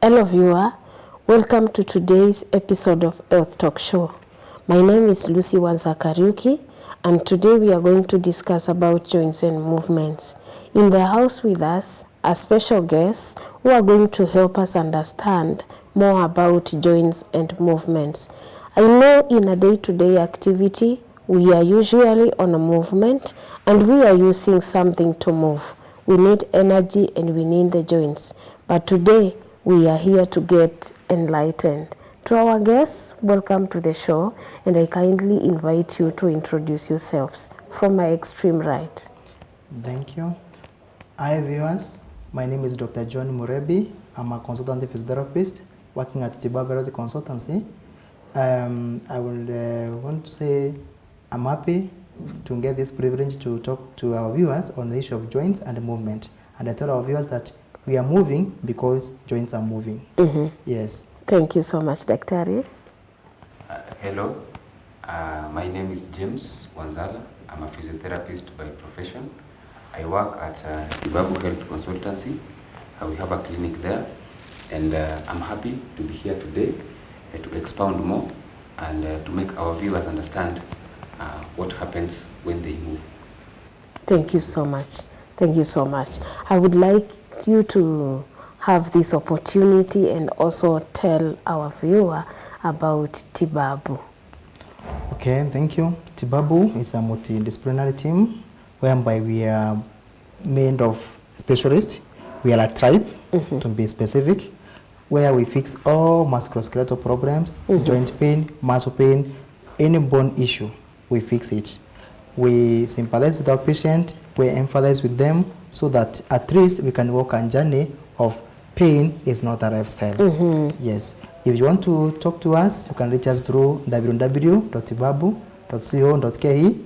Hello viewer, welcome to today's episode of Health Talk Show. My name is Lucy Wanzakariuki, and today we are going to discuss about joints and movements. In the house with us are special guests who are going to help us understand more about joints and movements. I know in a day-to-day activity, we are usually on a movement and we are using something to move. We need energy and we need the joints. But today, we are here to get enlightened. To our guests, welcome to the show, and I kindly invite you to introduce yourselves from my extreme right. Thank you. Hi viewers, my name is Dr. John Murebi. I'm a consultant physiotherapist working at Tibabu Consultancy. I would want to say I'm happy to get this privilege to talk to our viewers on the issue of joints and movement. And I tell our viewers that we are moving because joints are moving. Yes. Thank you so much, Dr. Hello, my name is James Wanzala. I'm a physiotherapist by profession. I work at Tibabu Health Consultancy. We have a clinic there, and I'm happy to be here today to expound more and to make our viewers understand what happens when they move. Thank you so much. Thank you so much. I would like you to have this opportunity and also tell our viewer about Tibabu. Okay, thank you. Tibabu is a multidisciplinary team whereby we are made of specialists. We are a tribe, to be specific, where we fix all musculoskeletal problems, joint pain, muscle pain, any bone issue, we fix it. We sympathize with our patient, we empathize with them so that at least we can walk a journey of pain is not a lifestyle. Yes. If you want to talk to us, you can reach us through www.tibabu.co.ke.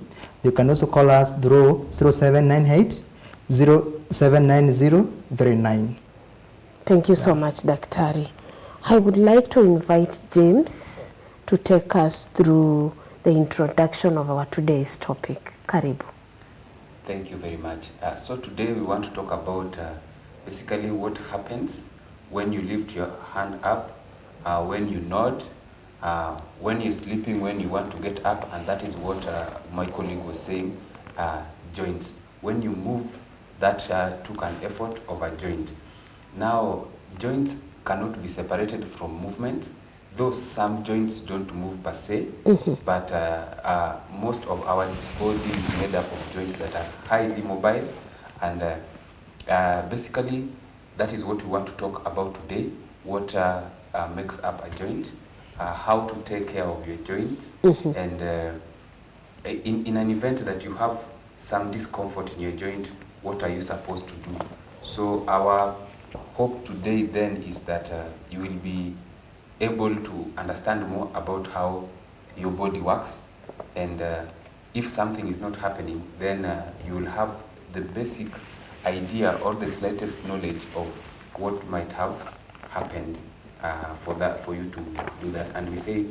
You can also call us through 0798 079039. Thank you so much, Daktari. I would like to invite James to take us through the introduction of our today's topic. Karibu. Thank you very much. So today we want to talk about basically what happens when you lift your hand up, when you nod, when you're sleeping, when you want to get up, and that is what my colleague was saying, joints. When you move, that took an effort of a joint. Now, joints cannot be separated from movements, though some joints don't move per se, but most of our body is made up of joints that are highly mobile, and basically that is what we want to talk about today, what makes up a joint, how to take care of your joints, and in an event that you have some discomfort in your joint, what are you supposed to do? So our hope today then is that you will be able to understand more about how your body works, and if something is not happening, then you will have the basic idea or the slightest knowledge of what might have happened for you to do that. And we say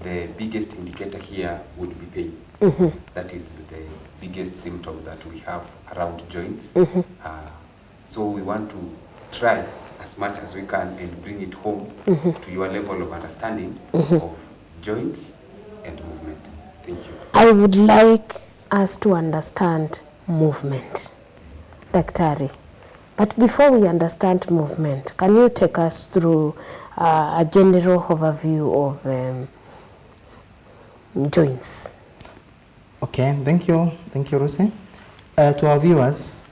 the biggest indicator here would be pain. That is the biggest symptom that we have around joints. So we want to try as much as we can and bring it home to your level of understanding of joints and movement. Thank you. I would like us to understand movement, Daktari. But before we understand movement, can you take us through a general overview of joints? Okay, thank you. Thank you, Lucy. To our viewers,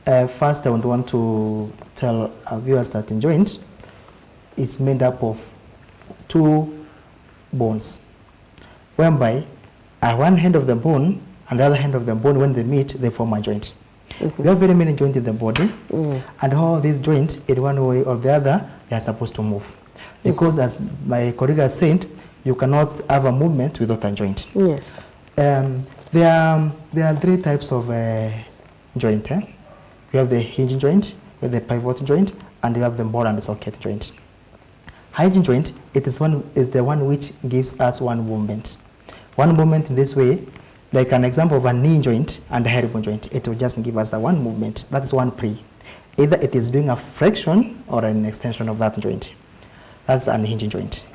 first I would want to tell our viewers that a joint is made up of two bones, whereby at one end of the bone and the other end of the bone, when they meet, they form a joint. We have very many joints in the body, and all these joints, in one way or the other, they are supposed to move. Because as my colleague has said, you cannot have a movement without a joint. Yes. There are three types of joint. You have the hinge joint, you have the pivot joint, and you have the ball and the socket joint. Hinge joint, is the one which gives us one movement. One movement in this way, like an example of a knee joint and a elbow joint, it will just give us the one movement. That is one pre. Either it is doing a flexion or an extension of that joint. That's an hinge joint.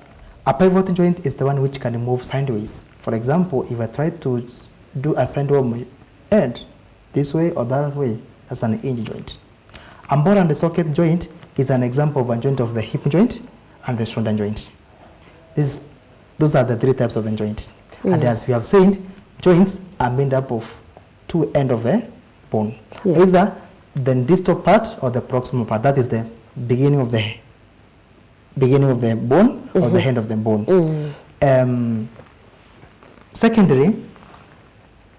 A pivot joint is the one which can move sideways. For example, if I try to do a sideways of my head, this way or that way, that's an hinge joint. A ball and the socket joint is an example of a joint of the hip joint and the shoulder joint. Those are the three types of the joint. And as we have said, joints are made up of two ends of the bone. Yes. Either the distal part or the proximal part. That is the beginning of the bone or the end of the bone. Secondary,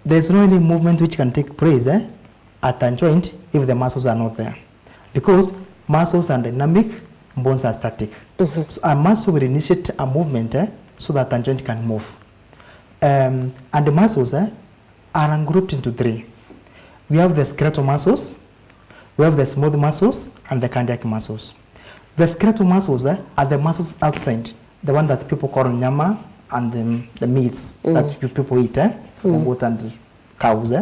there's no any movement which can take place at a joint if the muscles are not there, because muscles are dynamic, bones are static. So a muscle will initiate a movement so that a joint can move. And the muscles are grouped into three. We have the skeletal muscles, we have the smooth muscles, and the cardiac muscles. The skeletal muscles are the muscles outside, the one that people call nyama and the meats that people eat, the goat and cows.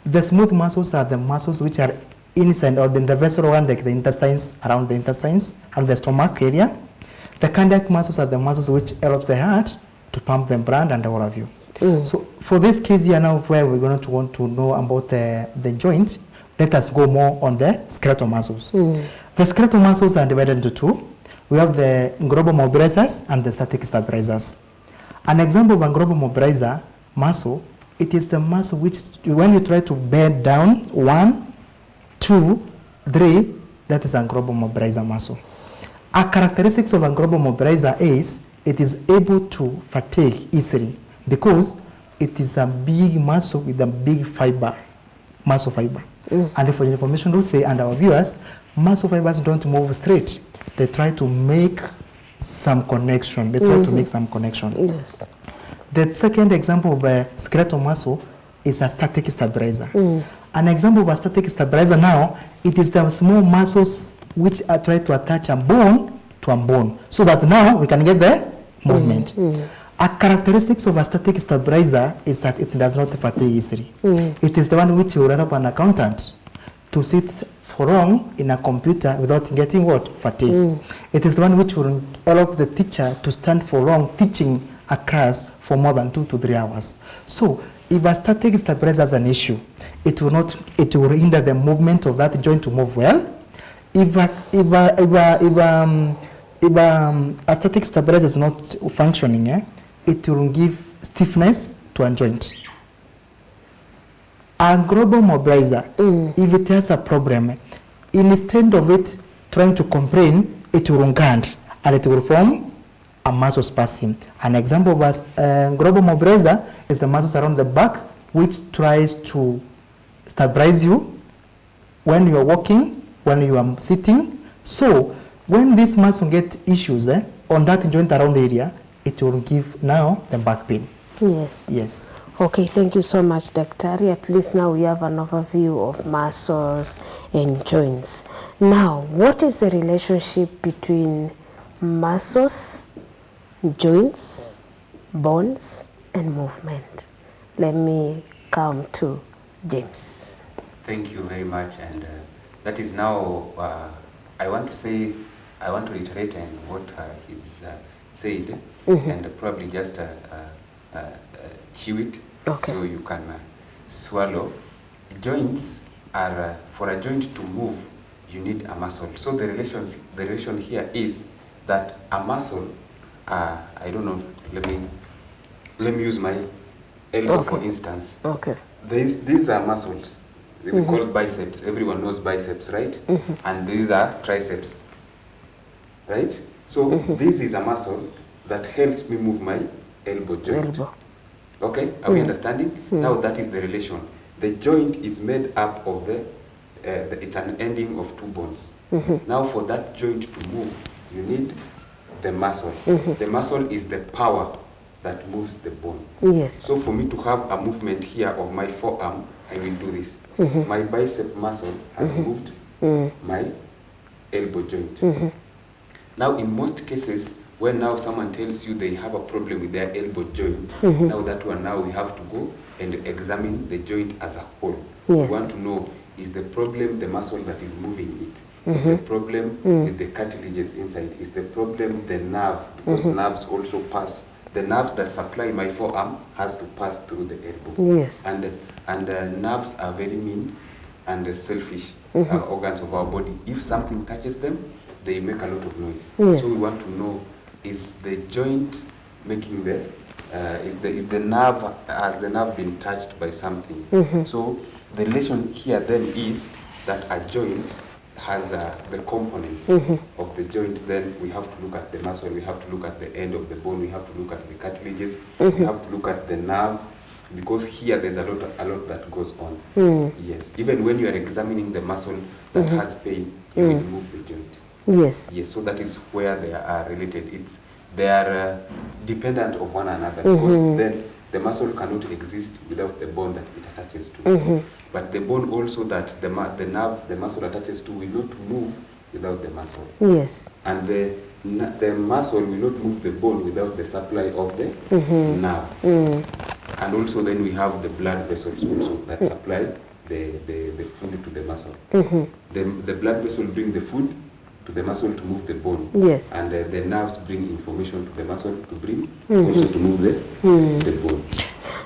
The smooth muscles are the muscles which are inside or in the vessel around like the intestines, around the intestines and the stomach area. The cardiac muscles are the muscles which help the heart to pump the blood and all of you. So for this case here now, where we're going to want to know about the joint, let us go more on the skeletal muscles. The skeletal muscles are divided into two. We have the global mobilizers and the static stabilizers. An example of a global mobilizer muscle, it is the muscle which, when you try to bend down, 1, 2, 3, that is a global mobilizer muscle. A characteristics of a global mobilizer is it is able to fatigue easily because it is a big muscle with a big fiber, muscle fiber. And for information to say, and our viewers, muscle fibers don't move straight. They try to make some connection. They try to make some connection. Yes. The second example of a skeletal muscle is a static stabilizer. An example of a static stabilizer now, it is the small muscles which are trying to attach a bone to a bone, so that now we can get the movement. A characteristics of a static stabilizer is that it does not fatigue easily. It is the one which will help an accountant to sit for long in a computer without getting what? Fatigue. It is the one which will help the teacher to stand for long teaching a class for more than 2 to 3 hours. So if a static stabilizer is an issue, it will hinder the movement of that joint to move well. If a static stabilizer is not functioning, it will give stiffness to a joint. A global mobilizer, if it has a problem, instead of it trying to complain, it will engage and it will form a muscle spasm. An example of a global mobilizer is the muscles around the back, which tries to stabilize you when you are walking, when you are sitting. So when this muscle get issues on that joint around the area, it will give now the back pain. Yes. Yes. Okay, thank you so much, Daktari. At least now we have an overview of muscles and joints. Now, what is the relationship between muscles, joints, bones, and movement? Let me come to James. Thank you very much, and that is now, I want to reiterate on what he's said, and probably just chew it, so you can swallow. Joints are, for a joint to move, you need a muscle. So the relation here is that a muscle, I don't know, let me use my elbow for instance. These are muscles. They be called biceps. Everyone knows biceps, right? And these are triceps, right? So this is a muscle that helps me move my elbow joint. Okay, are we understanding? Now that is the relation. The joint is made up of it's an ending of 2 bones. Now for that joint to move, you need the muscle. The muscle is the power that moves the bone. Yes. So for me to have a movement here of my forearm, I will do this. My bicep muscle has moved my elbow joint. Now in most cases, when now someone tells you they have a problem with their elbow joint, now that one, now we have to go and examine the joint as a whole. Yes. We want to know, is the problem the muscle that is moving Is the problem with the cartilages inside? Is the problem the nerve? Because nerves also pass. The nerves that supply my forearm has to pass through the elbow. Yes. And nerves are very mean and selfish organs of our body. If something touches them, they make a lot of noise. Yes. So we want to know, is the joint making the is the nerve, has the nerve been touched by something? So the relation here then is that a joint has the components of the joint. Then we have to look at the muscle, we have to look at the end of the bone, we have to look at the cartilages, we have to look at the nerve, because here there's a lot that goes on. Yes, even when you are examining the muscle that has pain, you will move the joint. Yes. Yes, so that is where they are related. They are dependent of one another, because then the muscle cannot exist without the bone that it attaches to. But the bone also that the nerve, the muscle attaches to, will not move without the muscle. Yes. And the muscle will not move the bone without the supply of the nerve. And also then we have the blood vessels also that supply the food to the muscle. The blood vessel bring the food to the muscle to move the bone. Yes. And the nerves bring information to the muscle to bring also to move the bone.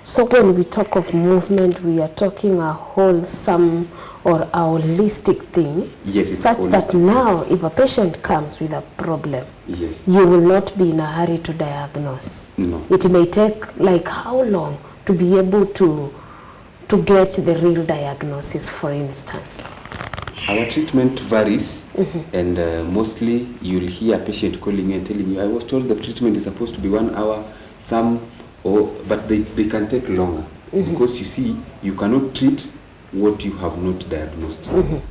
So when we talk of movement, we are talking a wholesome or a holistic thing. Yes, it's such that holistic. now if a patient comes with a problem, Yes. you will not be in a hurry to diagnose. No. It may take like how long to be able to get the real diagnosis, for instance? Our treatment varies, and mostly you'll hear a patient calling you and telling you, I was told the treatment is supposed to be 1 hour, but they can take longer, because you see, you cannot treat what you have not diagnosed,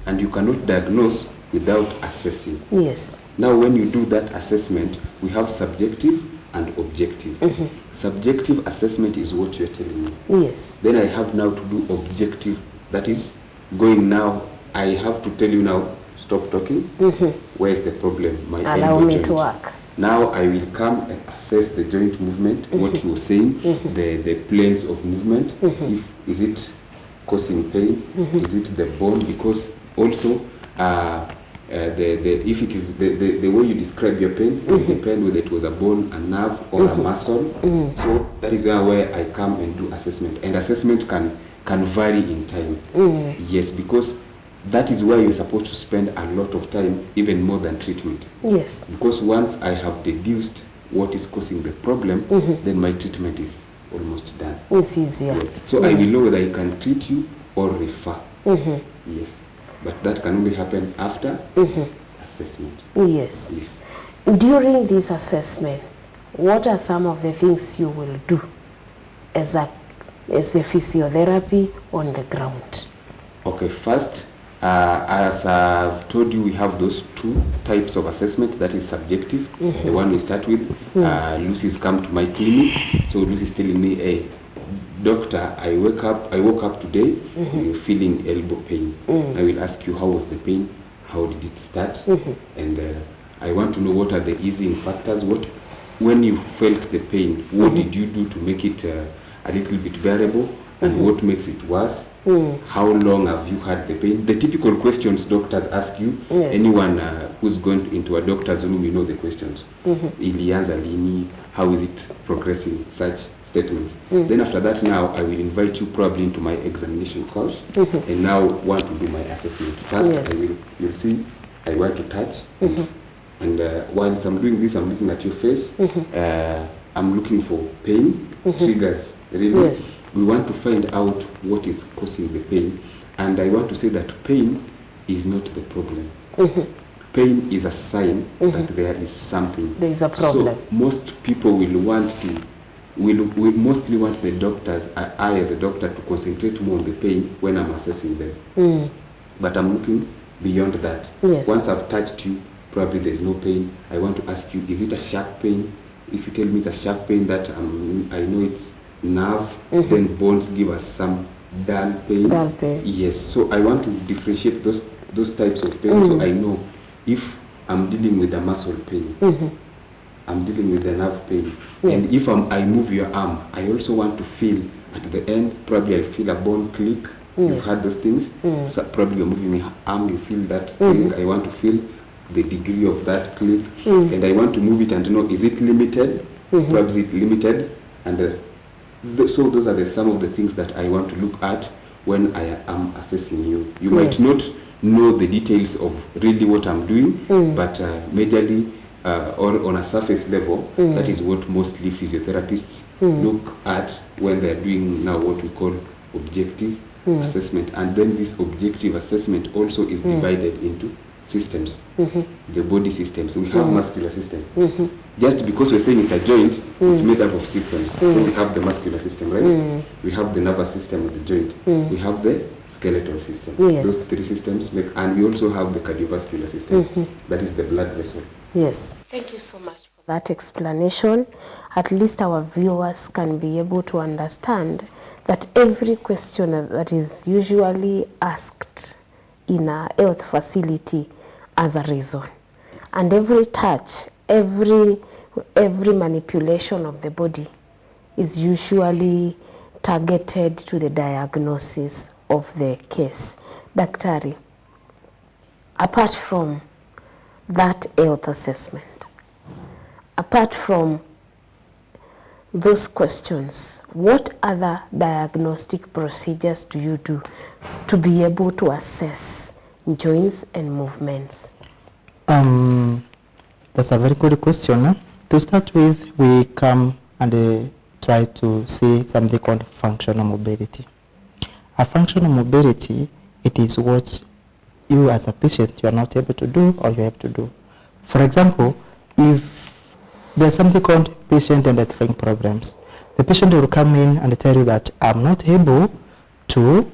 and you cannot diagnose without assessing. Yes. Now when you do that assessment, we have subjective and objective. Subjective assessment is what you're telling me. Yes. Then I have now to do objective, that is going now, I have to tell you now, stop talking, where is the problem? My Allow elbow me joint. to work. Now I will come and assess the joint movement, what you were saying, the planes of movement, is it causing pain, is it the bone, because also if it is the way you describe your pain will depend whether it was a bone, a nerve, or a muscle. So that is where I come and do assessment, and assessment can vary in time. Yes, because that is where you're supposed to spend a lot of time, even more than treatment. Yes. Because once I have deduced what is causing the problem, then my treatment is almost done. It's easier. Yes. So I will know whether I can treat you or refer. Yes. But that can only happen after assessment. Yes. Yes. During this assessment, what are some of the things you will do as the physiotherapy on the ground? Okay, first, as I've told you, we have those two types of assessment. That is subjective, the one we start with. Lucy's come to my clinic, so Lucy's telling me, hey, doctor, I woke up today feeling elbow pain. I will ask you, how was the pain? How did it start? And I want to know what are the easing factors. When you felt the pain, what did you do to make it a little bit bearable? And what makes it worse? How long have you had the pain? The typical questions doctors ask you. Yes. Anyone who's going into a doctor's room, you know the questions. Ilianza lini? How is it progressing? Such statements. Then after that, now I will invite you probably into my examination course, and now want to do my assessment. First, Yes. you'll see, I want to touch, and whilst I'm doing this, I'm looking at your face. I'm looking for pain, triggers. Really, Yes. we want to find out what is causing the pain, and I want to say that pain is not the problem. Pain is a sign that there is something. There is a problem. So most people will mostly want the doctors, I as a doctor, to concentrate more on the pain when I'm assessing them. But I'm looking beyond that. Yes. Once I've touched you, probably there's no pain. I want to ask you, is it a sharp pain? If you tell me it's a sharp pain that I know it's nerve, then bones give us some dull pain. Dull pain. Yes, so I want to differentiate those types of pain, so I know if I'm dealing with a muscle pain, I'm dealing with a nerve pain. Yes. And if I move your arm, I also want to feel at the end, probably I feel a bone click, You've Yes. had those things. So probably you're moving your arm, you feel that click. I want to feel the degree of that click, and I want to move it and know, is it limited? Probably is it limited? And so those are some of the things that I want to look at when I am assessing you. You might Yes. not know the details of really what I'm doing, but majorly or on a surface level, that is what mostly physiotherapists look at when they're doing now what we call objective assessment. And then this objective assessment also is divided into systems, the body systems. We have muscular system. Just because we're saying it's a joint, it's made up of systems. So we have the muscular system, right? We have the nervous system of the joint. We have the skeletal system. Yes. Those three systems make, and we also have the cardiovascular system. That is the blood vessel. Yes. Thank you so much for that explanation. At least our viewers can be able to understand that every question that is usually asked in a health facility has a reason. And every touch, every manipulation of the body is usually targeted to the diagnosis of the case. Daktari, apart from that health assessment, apart from those questions, what other diagnostic procedures do you do to be able to assess joints and movements? That's a very good question. To start with, we come and try to see something called functional mobility. A functional mobility, it is what you as a patient, you are not able to do or you have to do. For example, if there's something called patient identifying problems, the patient will come in and tell you that I'm not able to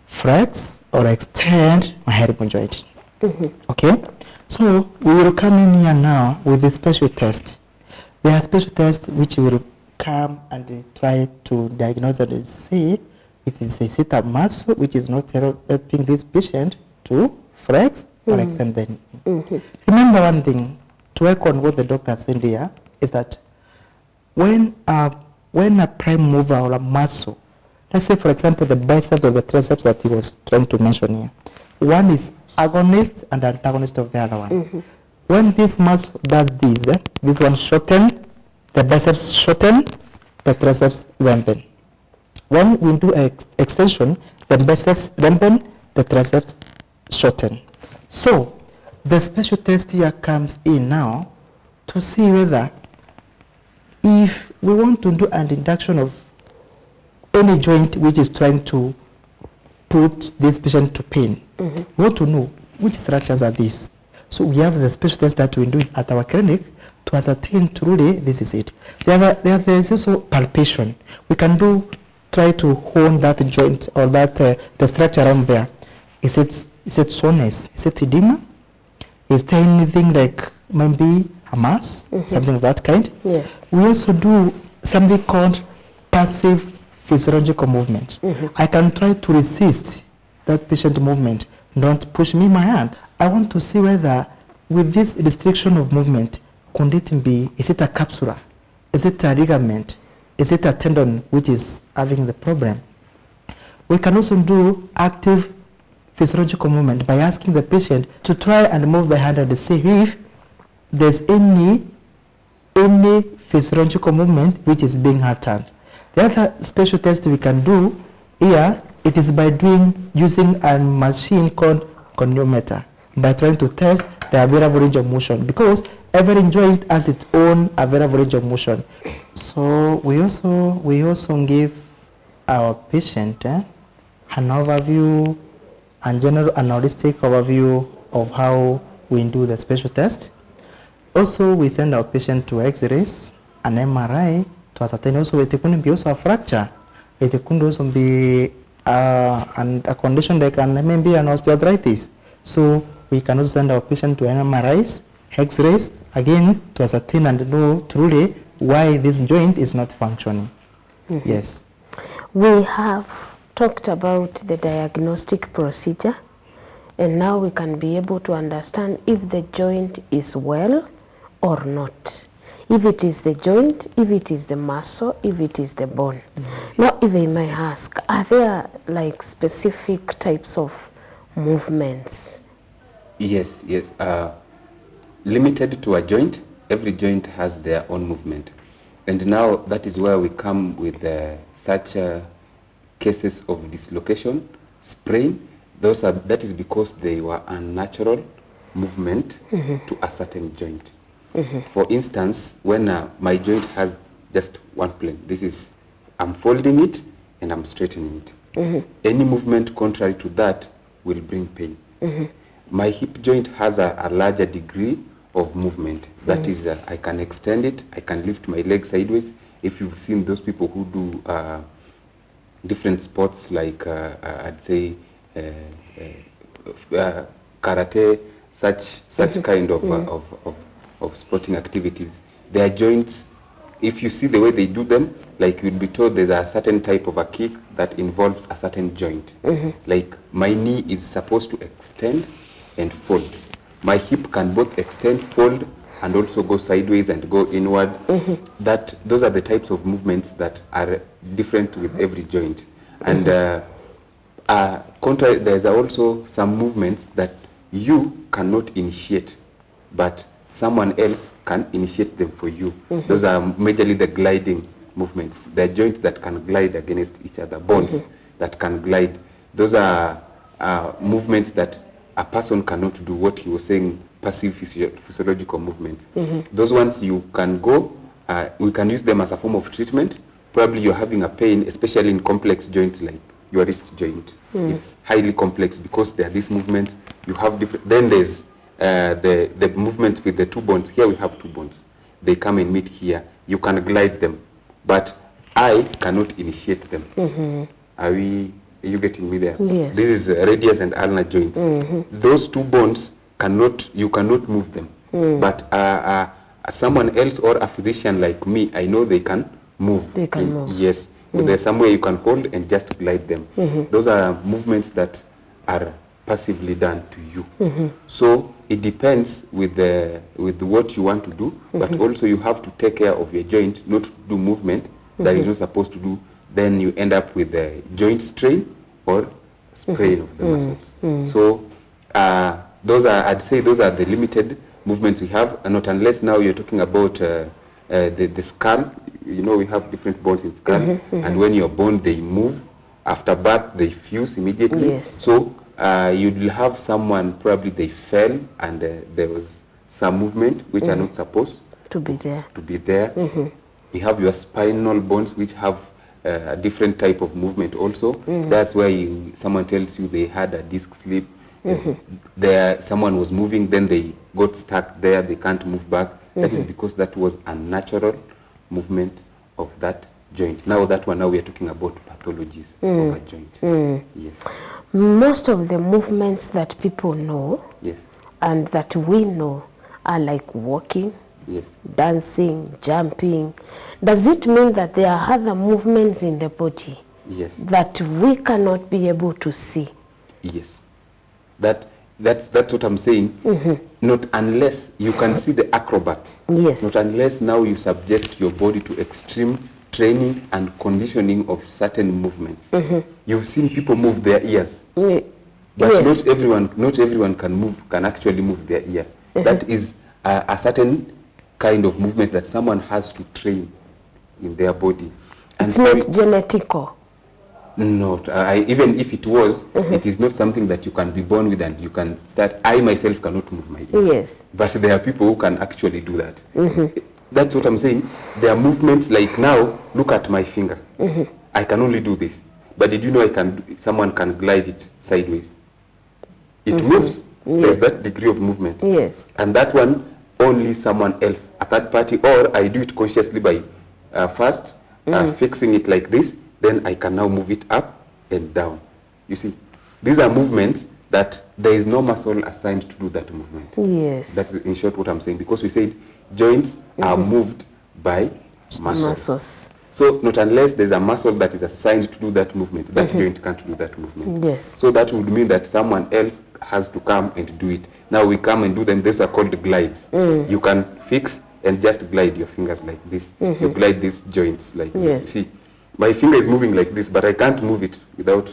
flex or extend my hip joint. Okay? So we will come in here now with a special test. There are special tests which will come and try to diagnose and say it is a sit-up muscle which is not helping this patient to flex or extend the knee. Remember one thing, to work on what the doctor said here, is that when a prime mover or a muscle, let's say for example the biceps or the triceps that he was trying to mention here, one is agonist and antagonist of the other one. When this muscle does this one shorten, the biceps shorten, the triceps lengthen. When we do extension, the biceps lengthen, the triceps shorten. So the special test here comes in now to see whether if we want to do an induction of any joint which is trying to put this patient to pain, we want to know which structures are these. So we have the special test that we do at our clinic to ascertain truly this is it. There is also palpation. We can try to hone that joint or that the structure around there. Is it soreness? Is it edema? Is there anything like maybe a mass, something of that kind? Yes. We also do something called passive physiological movement. I can try to resist that patient movement. Don't push me my hand. I want to see whether with this restriction of movement, could it be, is it a capsula? Is it a ligament? Is it a tendon which is having the problem? We can also do active physiological movement by asking the patient to try and move the hand and see if there's any physiological movement which is being altered. The other special test we can do here, it is by using a machine called goniometer, by trying to test the variable range of motion, because every joint has its own variable range of motion. So we also give our patient an overview and general and holistic overview of how we do the special test. Also, we send our patient to X-rays, an MRI, to ascertain also it could be also a fracture. It could also be a condition like maybe an osteoarthritis. So we can also send our patient to MRIs, X-rays, again to ascertain and know truly why this joint is not functioning. Yes. We have talked about the diagnostic procedure, and now we can be able to understand if the joint is well or not. if it is the joint, if it is the muscle, if it is the bone. Now, if I may ask, are there like specific types of movements? Yes, yes. Limited to a joint, every joint has their own movement. And now that is where we come with such cases of dislocation, sprain. That is because they were unnatural movement to a certain joint. For instance, when my joint has just one plane, I'm folding it and I'm straightening it. Any movement contrary to that will bring pain. My hip joint has a larger degree of movement. That is, I can extend it, I can lift my leg sideways. If you've seen those people who do different sports like, I'd say, karate, such kind of sporting activities, their joints, if you see the way they do them, like you'd be told there's a certain type of a kick that involves a certain joint. Like my knee is supposed to extend and fold. My hip can both extend, fold, and also go sideways and go inward. Those are the types of movements that are different with every joint. And there's also some movements that you cannot initiate, but someone else can initiate them for you. Those are majorly the gliding movements. They're joints that can glide against each other, bones that can glide. Those are movements that a person cannot do, what he was saying, passive physiological movements. Those ones you can go, we can use them as a form of treatment. Probably you're having a pain, especially in complex joints like your wrist joint. It's highly complex because there are these movements. You have different. Then there's the movements with the two bones. Here we have two bones. They come and meet here. You can glide them, but I cannot initiate them. Are you getting me there? Yes. This is radius and ulnar joints. Those two bones you cannot move them. But someone else or a physician like me, I know they can move. They can move. Yes. But there's somewhere you can hold and just glide them. Those are movements that are passively done to you. So it depends with what you want to do, but also you have to take care of your joint, not to do movement that you're not supposed to do. Then you end up with a joint strain or sprain of the muscles. So I'd say those are the limited movements we have, and not unless now you're talking about the skull. You know, we have different bones in skull, and when you're born, they move. After birth, they fuse immediately. Yes. So you'll have someone, probably they fell, and there was some movement which are not supposed To be there. to be there. You have your spinal bones, which have a different type of movement also. That's where someone tells you they had a disc slip. Someone was moving, then they got stuck there, they can't move back. That is because that was a natural movement of that joint. Now we are talking about pathologies of a joint. Yes. Most of the movements that people know Yes. and that we know are like walking, Yes. dancing, jumping. Does it mean that there are other movements in the body Yes. that we cannot be able to see? Yes. That's what I'm saying. Not unless you can see the acrobats. Yes. Not unless now you subject your body to extreme training and conditioning of certain movements. You've seen people move their ears, but Yes. not everyone can actually move their ear. That is a certain kind of movement that someone has to train in their body. And It's not genetical. No, even if it was, it is not something that you can be born with and you can start. I myself cannot move my ear. Yes. But there are people who can actually do that. That's what I'm saying. There are movements like now, look at my finger. I can only do this. But did you know someone can glide it sideways? It moves. There's that degree of movement. Yes. And that one, only someone else, a third party, or I do it consciously by first fixing it like this. Then I can now move it up and down. You see, these are movements that there is no muscle assigned to do that movement. Yes. That's in short what I'm saying, because we said joints are moved by muscles. So not unless there's a muscle that is assigned to do that movement, that joint can't do that movement. Yes. So that would mean that someone else has to come and do it. Now we come and do them. These are called glides. You can fix and just glide your fingers like this. You glide these joints like this. Yes. You see, my finger is moving like this, but I can't move it without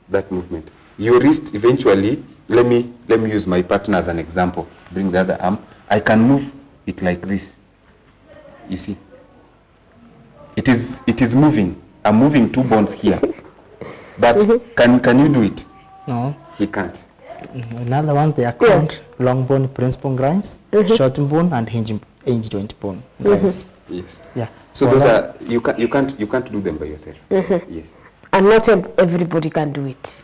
that movement. Your wrist eventually, let me use my partner as an example. Bring the other arm. I can move it like this. You see, it is moving. I'm moving 2 bones here. But can you do it? No. He can't. Another one, they are called long bone principal grinds, short bone, and hinge joint bone grinds. Yes. Yeah. So Well, those are you can't do them by yourself. Yes. And not everybody can do it.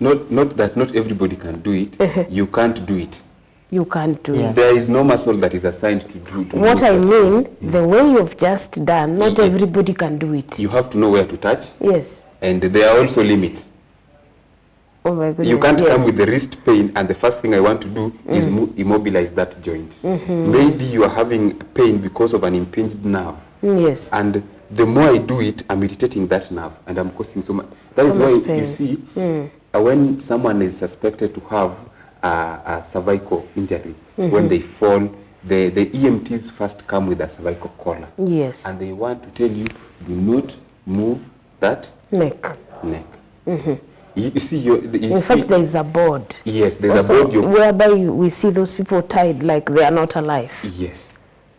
Not that not everybody can do it. You can't do it. You can't do Yeah. it. There is no muscle that is assigned to do. What do I that. mean, the way you've just done, not everybody can do it. You have to know where to touch, Yes. and there are also limits. Oh my goodness. You can't yes. come with the wrist pain and the first thing I want to do is immobilize that joint. Maybe you are having pain because of an impinged nerve. Yes. And the more I do it, I'm irritating that nerve and I'm causing so much. That is So why much pain. you see, when someone is suspected to have a cervical injury, when they fall, the EMTs first come with a cervical collar. Yes. And they want to tell you, do not move that Neck. neck. You see, In fact, there is a board. yes, there's Also, a board. whereby we see those people tied like they are not alive. Yes,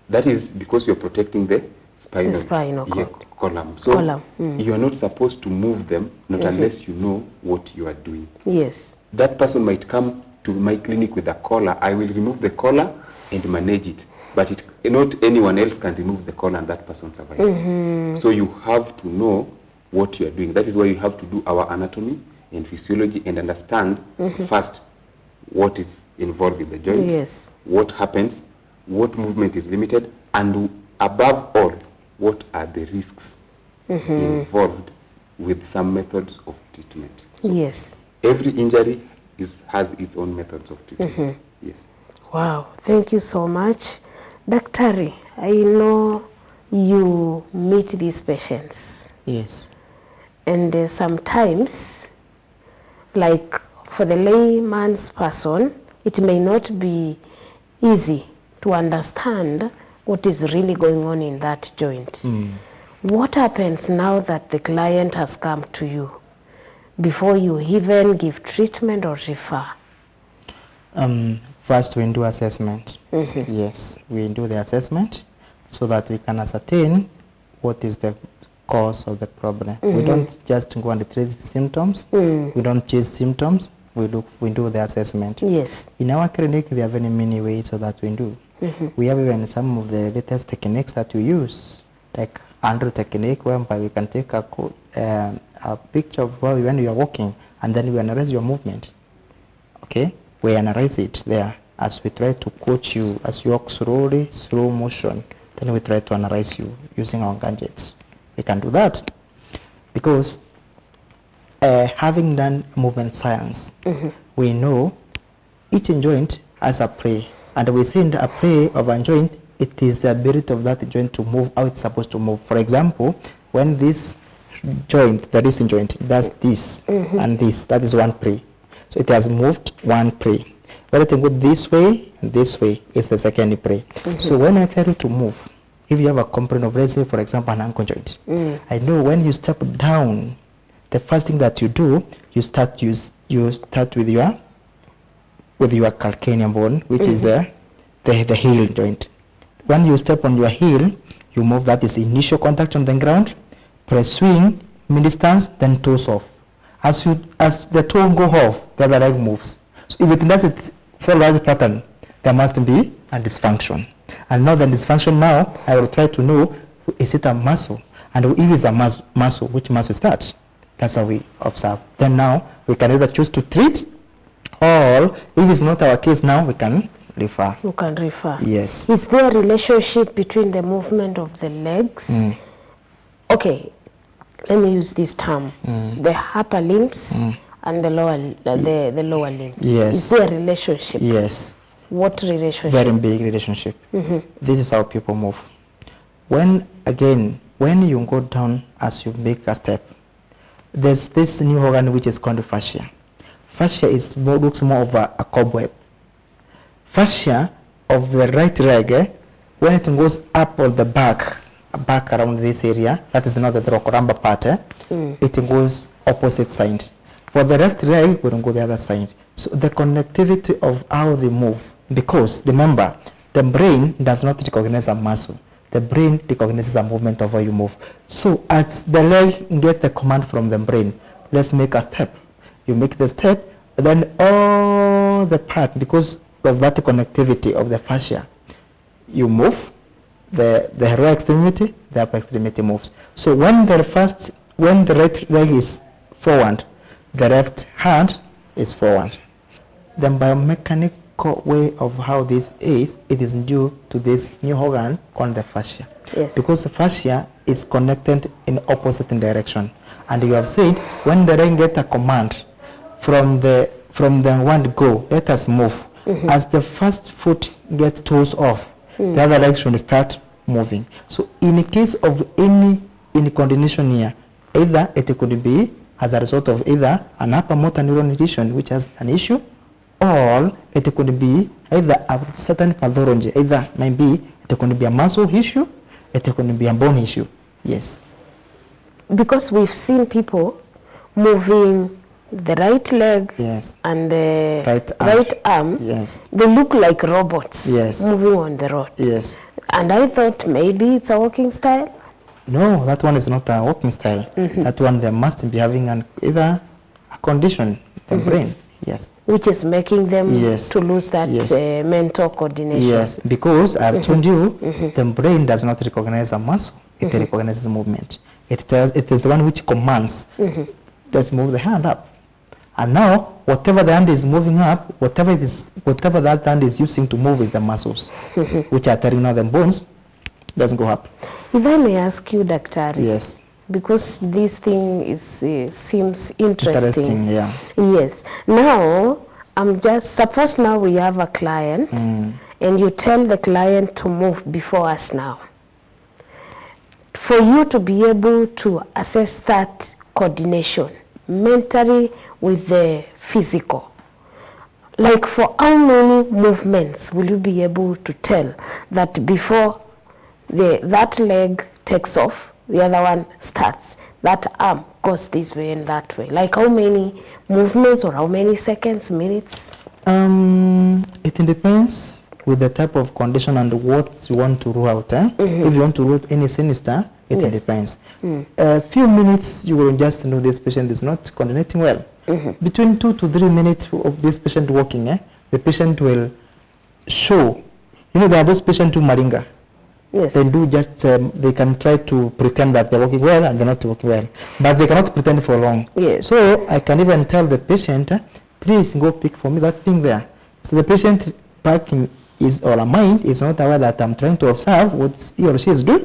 that is because you're protecting the spinal, spinal column. So column, you are not supposed to move them, not unless you know what you are doing. Yes. That person might come to my clinic with a collar. I will remove the collar and manage it. But not anyone else can remove the collar and that person survives. So you have to know what you are doing. That is why you have to do our anatomy and physiology and understand first what is involved in the joint, Yes. what happens, what movement is limited, and above all, what are the risks involved with some methods of treatment. So Yes. every injury has its own methods of treatment. Yes. Wow. Thank you so much. Daktari, I know you meet these patients. Yes. And sometimes, like for the layman's person, it may not be easy to understand what is really going on in that joint. What happens now that the client has come to you before you even give treatment or refer? First, we do assessment. Yes, we do the assessment so that we can ascertain what is the cause of the problem. We don't just go and treat the symptoms. We don't chase symptoms. We do the assessment. Yes. In our clinic, there are very many ways so that we do. We have even some of the latest techniques that we use, like Andrew technique, whereby we can take a picture of when you are walking, and then we analyze your movement. Okay, we analyze it there as we try to coach you as you walk slowly, slow motion. Then we try to analyze you using our gadgets. We can do that because having done movement science, we know each joint has a play, and we say a play of a joint, it is the ability of that joint to move how it's supposed to move. For example, when this joint, the wrist joint, does this and this, that is one play. So it has moved one play. When it goes this way and this way is the second play. So when I tell you to move, if you have a component of, let's say, for example, an ankle joint, I know when you step down, the first thing that you do, you start with your calcaneum bone, which is the heel joint. When you step on your heel, you move, that is initial contact on the ground, press swing, mid stance, then toes off. As the toe go off, the other leg moves. So if it doesn't follow the pattern, there must be a dysfunction. And now the dysfunction now, I will try to know, is it a muscle? And if it's a muscle, which muscle is that? That's how we observe. Then now, we can either choose to treat, or if it's not our case now, we can refer. You can refer. Yes. Is there a relationship between the movement of the legs? Okay, let me use this term. The upper limbs and the lower limbs. Yes. Is there a relationship? Yes. What relationship? Very big relationship. This is how people move. When you go down as you make a step, there's this new organ which is called fascia. Fascia looks more of a cobweb. Fascia of the right leg when it goes up on the back around this area, that is not the thoracoramba part, it goes opposite side. For the left leg, we don't go the other side. So the connectivity of how they move, because remember, the brain does not recognize a muscle. The brain recognizes a movement of how you move. So as the leg get the command from the brain, let's make a step. You make the step, then all the part, because of that connectivity of the fascia, you move, the lower extremity, the upper extremity moves. So when the right leg is forward, the left hand is forward. The biomechanical way of how this is, it is due to this new organ called the fascia. Yes. Because the fascia is connected in opposite direction. And you have said, when the leg get a command from the one go, let us move. As the first foot gets toes off, the other leg should start moving. So in case of any incoordination here, either it could be as a result of either an upper motor neuron lesion, which has an issue, or it could be either a certain pathology. Either maybe it could be a muscle issue, it could be a bone issue. Yes. Because we've seen people moving the right leg, Yes, and the right arm. Yes. They look like robots, Yes, moving on the road. yes. And I thought maybe it's a walking style. No, that one is not a walking style. That one, they must be having either a condition, the brain. Yes. Which is making them Yes. to lose that Yes. mental coordination. Yes, because I've told you, the brain does not recognize a muscle. It recognizes movement. It is the one which commands, let's move the hand up. And now, whatever the hand is moving up, whatever that hand is using to move is the muscles, which are telling now the bones doesn't go up. If I may ask you, Daktari, Yes. because this thing is seems interesting. Yeah. Yes. Now, suppose now we have a client, and you tell the client to move before us now. For you to be able to assess that coordination mentally with the physical, like for how many movements will you be able to tell that before that leg takes off, the other one starts, that arm goes this way and that way? Like how many movements, or how many seconds, minutes? It depends with the type of condition and what you want to rule out. If you want to rule any sinister, it depends. A few minutes, you will just know this patient is not coordinating well. Between 2 to 3 minutes of this patient walking, the patient will show. You know, there are those patients who maringa. Yes. They do just, they can try to pretend that they're working well and they're not working well. But they cannot pretend for long. Yes. So I can even tell the patient, please go pick for me that thing there. So the patient packing or mind is not aware that I'm trying to observe what he or she is doing.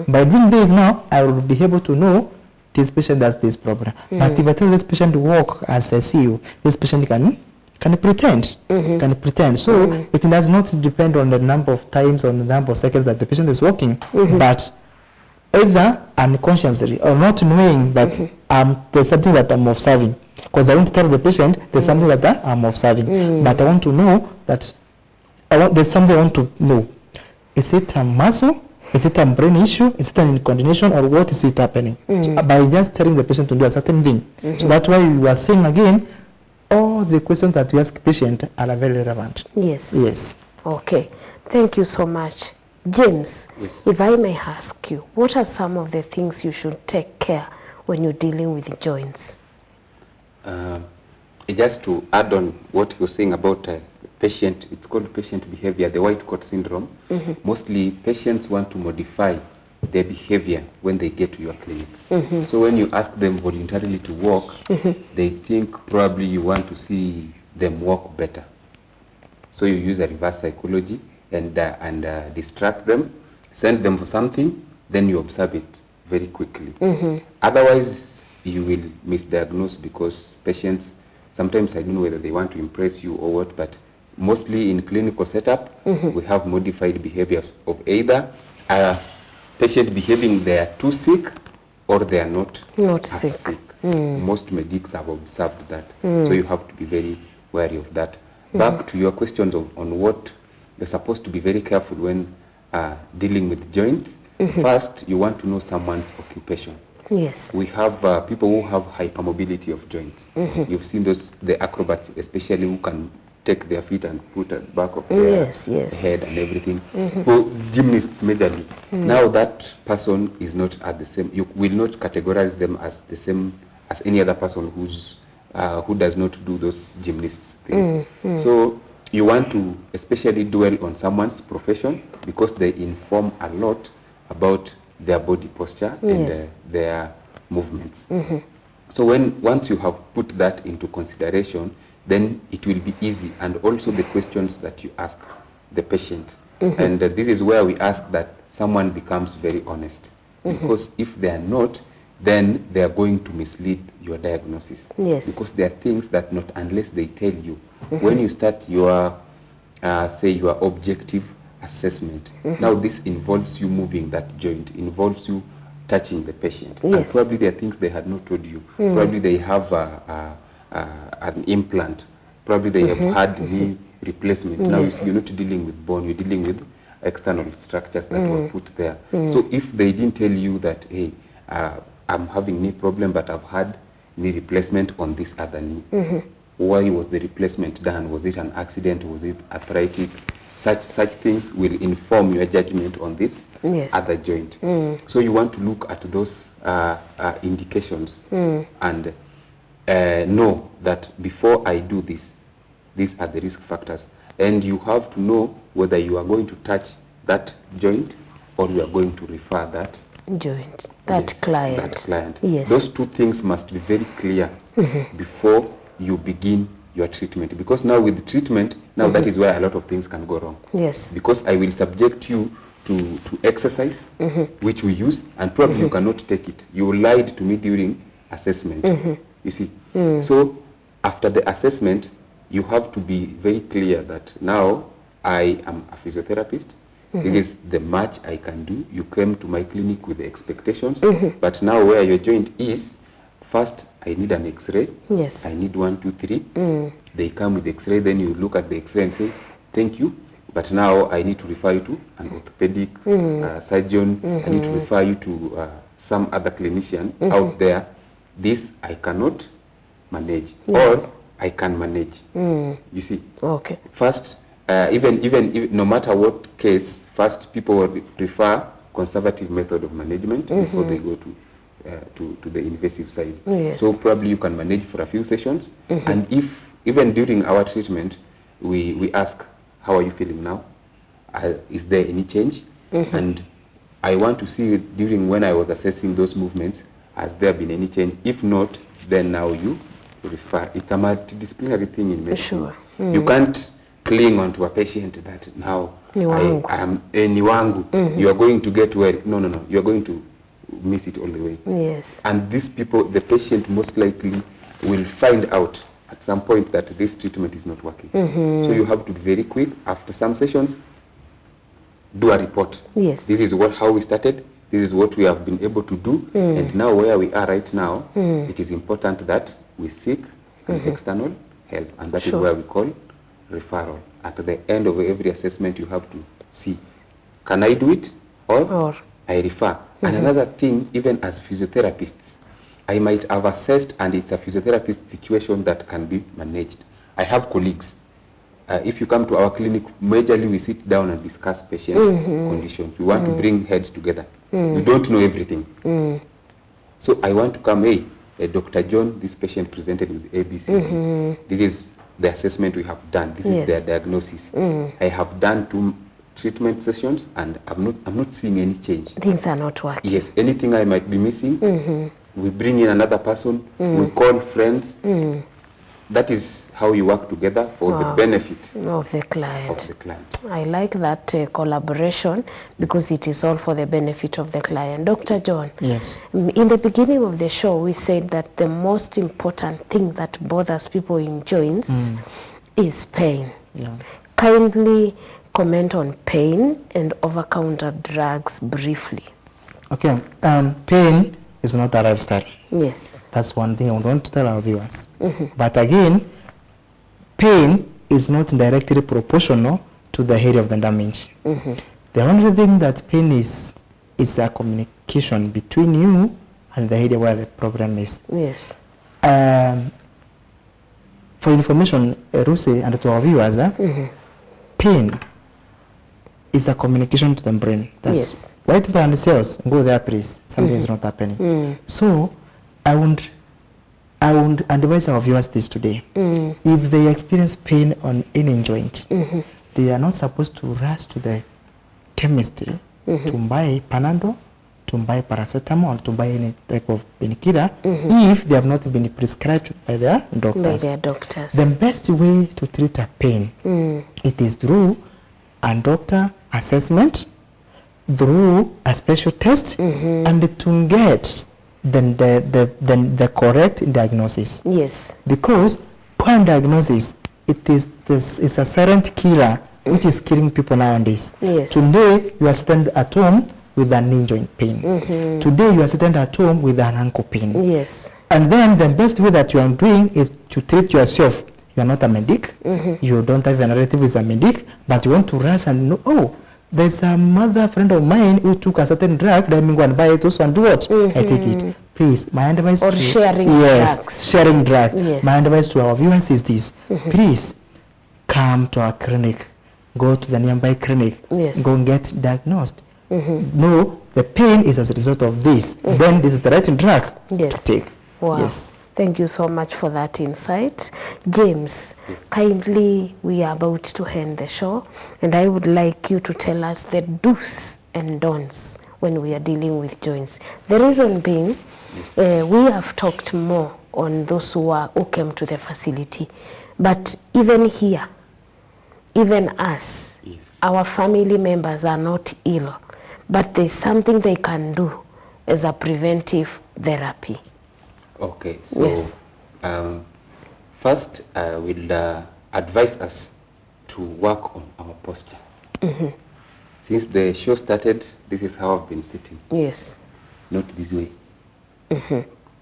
By doing this now, I will be able to know this patient has this problem. But if I tell this patient to walk as I see you, this patient can pretend. So it does not depend on the number of times or the number of seconds that the patient is walking, but either unconsciously or not knowing that there's something that I'm observing. Because I won't tell the patient there's something that I'm observing, but I want to know that there's something I want to know. Is it a muscle? Is it a brain issue? Is it an incoordination, or what is it happening? So by just telling the patient to do a certain thing. So that's why we are saying again, all the questions that we ask patient are very relevant. Yes. Yes. Okay. Thank you so much. James, Yes. if I may ask you, what are some of the things you should take care when you're dealing with joints? Just to add on what you're saying about patient, it's called patient behavior, the white coat syndrome. Mostly patients want to modify their behavior when they get to your clinic. So when you ask them voluntarily to walk, they think probably you want to see them walk better. So you use a reverse psychology and distract them, send them for something, then you observe it very quickly. Otherwise, you will misdiagnose, because patients, sometimes I don't know whether they want to impress you or what, but mostly in clinical setup, we have modified behaviors of either a patient behaving they are too sick or they are not as sick. Most medics have observed that. So you have to be very wary of that. Back to your questions on what you're supposed to be very careful when dealing with joints, first you want to know someone's occupation. Yes. We have people who have hypermobility of joints. You've seen the acrobats, especially, who can take their feet and put at the back of their head and everything. Well, gymnasts majorly. Now that person is not at the same, you will not categorize them as the same as any other person who does not do those gymnasts things. So you want to especially dwell on someone's profession, because they inform a lot about their body posture and their movements. So once you have put that into consideration, then it will be easy, and also the questions that you ask the patient. And this is where we ask that someone becomes very honest, because if they are not, then they are going to mislead your diagnosis. Yes. Because there are things that not unless they tell you. When you start your, say, your objective assessment, now this involves you moving that joint, involves you touching the patient. Yes. And probably there are things they had not told you. Probably they have an implant. Probably they have had knee replacement. Now you're not dealing with bone, you're dealing with external structures that were put there. So if they didn't tell you that, hey, I'm having knee problem, but I've had knee replacement on this other knee. Why was the replacement done? Was it an accident? Was it arthritic? Such things will inform your judgment on this other joint. So you want to look at those indications and know that before I do this, these are the risk factors. And you have to know whether you are going to touch that joint or you are going to refer that joint, that client. That client. Yes. Those two things must be very clear before you begin your treatment. Because now with treatment, now that is where a lot of things can go wrong. Yes. Because I will subject you to exercise, which we use, and probably you cannot take it. You lied to me during assessment, you see. So after the assessment, you have to be very clear that now I am a physiotherapist. This is the much I can do. You came to my clinic with the expectations, but now where your joint is, first I need an X-ray. Yes. I need 1, 2, 3. They come with X-ray, then you look at the X-ray and say, thank you, but now I need to refer you to an orthopedic surgeon. I need to refer you to some other clinician out there. This I cannot manage, or I can manage. You see. Okay. First, even no matter what case, first people will prefer conservative method of management before they go to the invasive side. Yes. So probably you can manage for a few sessions, and if even during our treatment we ask, how are you feeling now? Is there any change? And I want to see during when I was assessing those movements, has there been any change? If not, then now you refer. It's a multidisciplinary thing in medicine. Sure. You can't cling onto a patient that now I am ni wangu. You are going to get well. No. You are going to miss it all the way. Yes. And these people, the patient most likely will find out at some point that this treatment is not working. So you have to be very quick. After some sessions, do a report. Yes. This is how we started. This is what we have been able to do. And now where we are right now, it is important that we seek an external help. And that is where we call referral. At the end of every assessment, you have to see, can I do it or I refer? And another thing, even as physiotherapists, I might have assessed and it's a physiotherapist situation that can be managed. I have colleagues. If you come to our clinic, majorly we sit down and discuss patient conditions. We want to bring heads together. We don't know everything. So I want to come, hey, Dr. John, this patient presented with ABC. This is the assessment we have done. This is their diagnosis. I have done 2 treatment sessions and I'm not seeing any change. Things are not working. Yes, anything I might be missing, we bring in another person, we call friends. That is how you work together for the benefit of the client. I like that collaboration because it is all for the benefit of the client. Dr. John, yes. In the beginning of the show, we said that the most important thing that bothers people in joints is pain. Yeah. Kindly comment on pain and over-counter drugs briefly. Okay, pain is not a lifestyle. Yes. That's one thing I want to tell our viewers. But again, pain is not directly proportional to the area of the damage. The only thing that pain is a communication between you and the area where the problem is. Yes. For information, Rusi, and to our viewers, pain is a communication to the brain. That's Yes. white blood cells go there, please. Something is not happening. So I would advise our viewers this today. If they experience pain on any joint, they are not supposed to rush to the chemistry to buy Panadol, to buy paracetamol, or to buy any type of painkiller if they have not been prescribed by their doctors. By their doctors. The best way to treat a pain, it is through a doctor assessment, through a special test, and to get the correct diagnosis. Yes. Because poor diagnosis, it is a silent killer which is killing people nowadays. Yes. Today you are sitting at home with a knee joint pain. Today you are sitting at home with an ankle pain. Yes. And then the best way that you are doing is to treat yourself. You are not a medic. You don't have a relative who is a medic, but you want to rush and know, oh, there's a mother friend of mine who took a certain drug, let me go and buy it also and do what? I take it. Please, my advice or to sharing yes, drugs. sharing drugs. Yes. My advice to our viewers is this. Please come to our clinic. Go to the nearby clinic. Yes. Go and get diagnosed. No, the pain is as a result of this. Then this is the right drug Yes. to take. Wow. Yes. Thank you so much for that insight. James, Yes. kindly, we are about to end the show, and I would like you to tell us the do's and don'ts when we are dealing with joints. The reason being, we have talked more on those who came to the facility, but even here, even us, Yes. our family members are not ill, but there's something they can do as a preventive therapy. Okay, so Yes. First I will advise us to work on our posture. Since the show started, this is how I've been sitting, Yes. not this way.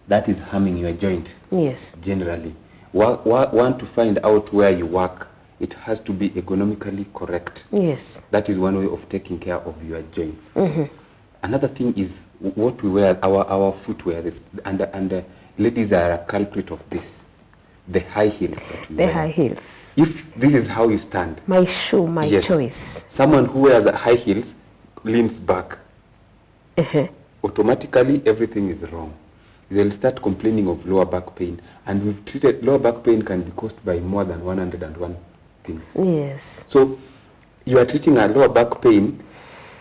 That is harming your joint Yes. generally. Want to find out where you work, it has to be ergonomically correct. Yes. That is one way of taking care of your joints. Another thing is what we wear, our footwear, and ladies are a culprit of this. The high heels that we The wear. high heels. If this is how you stand, My shoe, my yes, choice. someone who wears high heels leans back, automatically everything is wrong. They'll start complaining of lower back pain, and we've treated lower back pain can be caused by more than 101 things. Yes. So you are treating a lower back pain,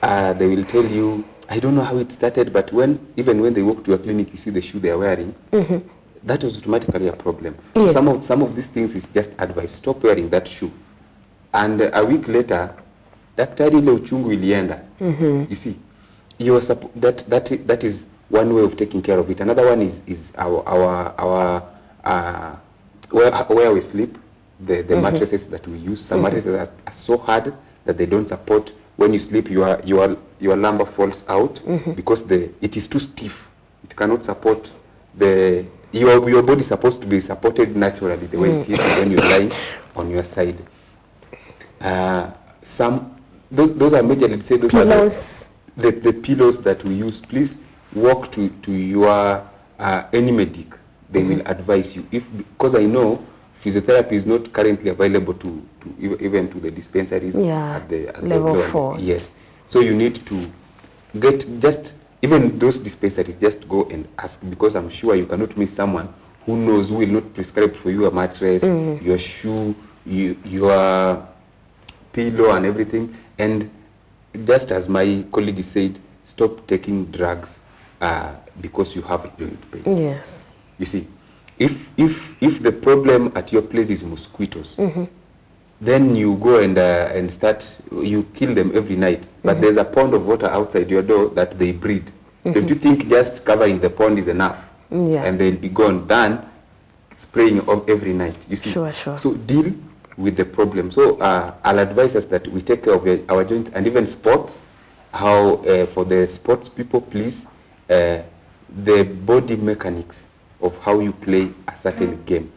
they will tell you, I don't know how it started, but even when they walk to a clinic, you see the shoe they are wearing, that is automatically a problem. Yes. So some of these things is just advice. Stop wearing that shoe. And a week later, daktari ile uchungu ilienda. You see, that is one way of taking care of it. Another one is our where we sleep, the mattresses that we use. Some mattresses are so hard that they don't support. When you sleep, your lumbar falls out because it is too stiff. It cannot support your body is supposed to be supported naturally the way it is when you're lying on your side. Those are majorly, say those Pillows. are the pillows that we use. Please walk to your any medic. They will advise you, because I know physiotherapy is not currently available to even to the dispensaries at the level lower 4. Yes, so you need to get just even those dispensaries, just go and ask, because I'm sure you cannot miss someone who knows, who will not prescribe for you a mattress, your shoe, your pillow and everything. And just as my colleague said, stop taking drugs because you have a joint pain. Yes. You see, if the problem at your place is mosquitoes, then you go and start, you kill them every night. But there's a pond of water outside your door that they breed. Don't you think just covering the pond is enough? Yeah. And they'll be gone, than spraying every night. You see? Sure. So deal with the problem. So I'll advise us that we take care of our joints, and even sports. How for the sports people, please, the body mechanics of how you play a certain game,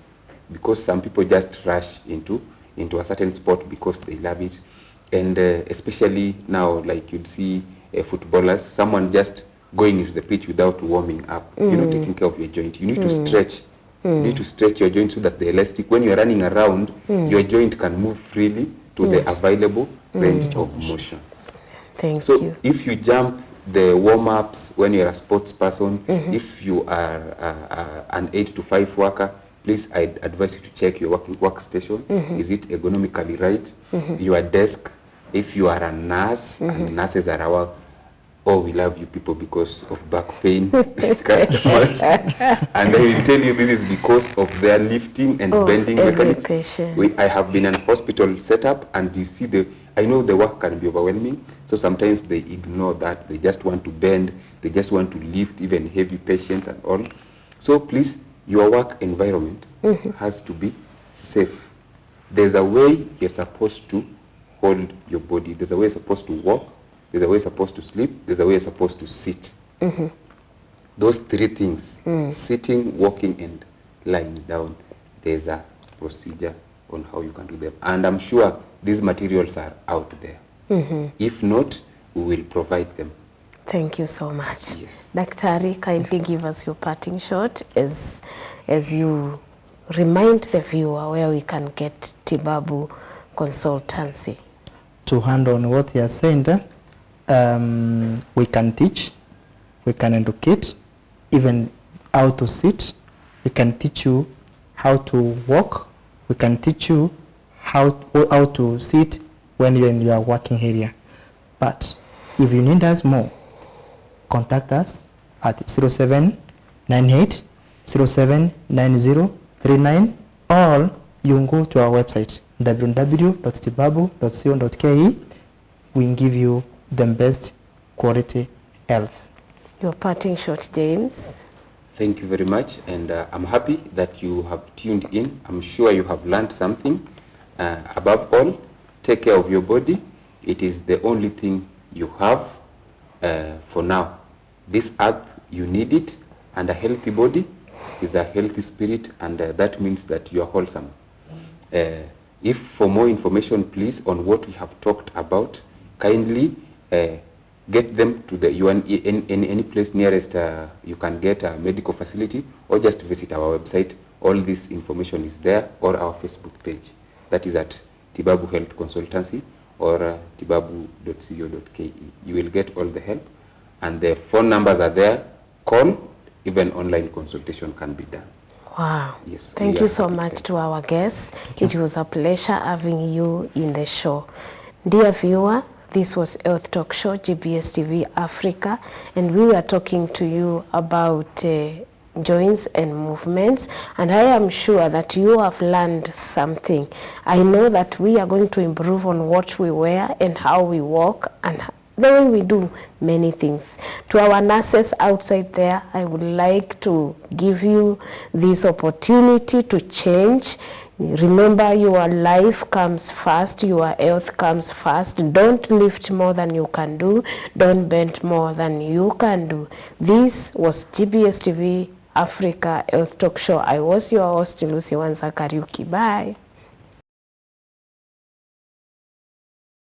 because some people just rush into a certain sport because they love it. And especially now, like you'd see footballers, someone just going into the pitch without warming up. You're not taking care of your joint. You need to stretch. You need to stretch your joint so that the elastic, when you're running around, your joint can move freely to the available range of motion. Thank So you. if you jump the warm-ups when you're a sports person, if you are an 8 to 5 worker, please, I advise you to check your workstation. Is it ergonomically right? Your desk, if you are a nurse, and nurses are our, oh, we love you people because of back pain customers. And I will tell you this is because of their lifting and bending mechanics. I have been in a hospital setup, and you see I know the work can be overwhelming, so sometimes they ignore that. They just want to bend, they just want to lift even heavy patients and all. So please, your work environment has to be safe. There's a way you're supposed to hold your body. There's a way you're supposed to walk. There's a way you're supposed to sleep. There's a way you're supposed to sit. Those three things, sitting, walking, and lying down, there's a procedure on how you can do them. And I'm sure these materials are out there. If not, we will provide them. Thank you so much. Yes. Daktari, kindly give us your parting shot as you remind the viewer where we can get Tibabu consultancy. To hand on what you are saying, we can teach, we can educate, even how to sit. We can teach you how to walk. We can teach you how to sit when you're in your working area. But if you need us more, contact us at 0798 079039, or you can go to our website www.tibabu.co.ke. We can give you the best quality health. Your parting shot, James. Thank you very much, and I'm happy that you have tuned in. I'm sure you have learned something. Above all, take care of your body. It is the only thing you have for now. This earth, you need it, and a healthy body is a healthy spirit, and that means that you are wholesome. If for more information, please, on what we have talked about, kindly get them to any place nearest you can get a medical facility, or just visit our website. All this information is there, or our Facebook page. That is at Tibabu Health Consultancy, or tibabu.co.ke. You will get all the help, and the phone numbers are there. Call, even online consultation can be done. Wow. Yes. Thank you so much to our guests. It was a pleasure having you in the show. Dear viewer, this was Health Talk Show, GBS TV Africa, and we were talking to you about joints and movements, and I am sure that you have learned something. I know that we are going to improve on what we wear and how we walk and the way we do many things. To our nurses outside there, I would like to give you this opportunity to change. Remember, your life comes first, your health comes first. Don't lift more than you can do. Don't bend more than you can do. This was GBS TV Africa Health Talk Show. I was your host, Lucy Wanza Kariuki. Bye.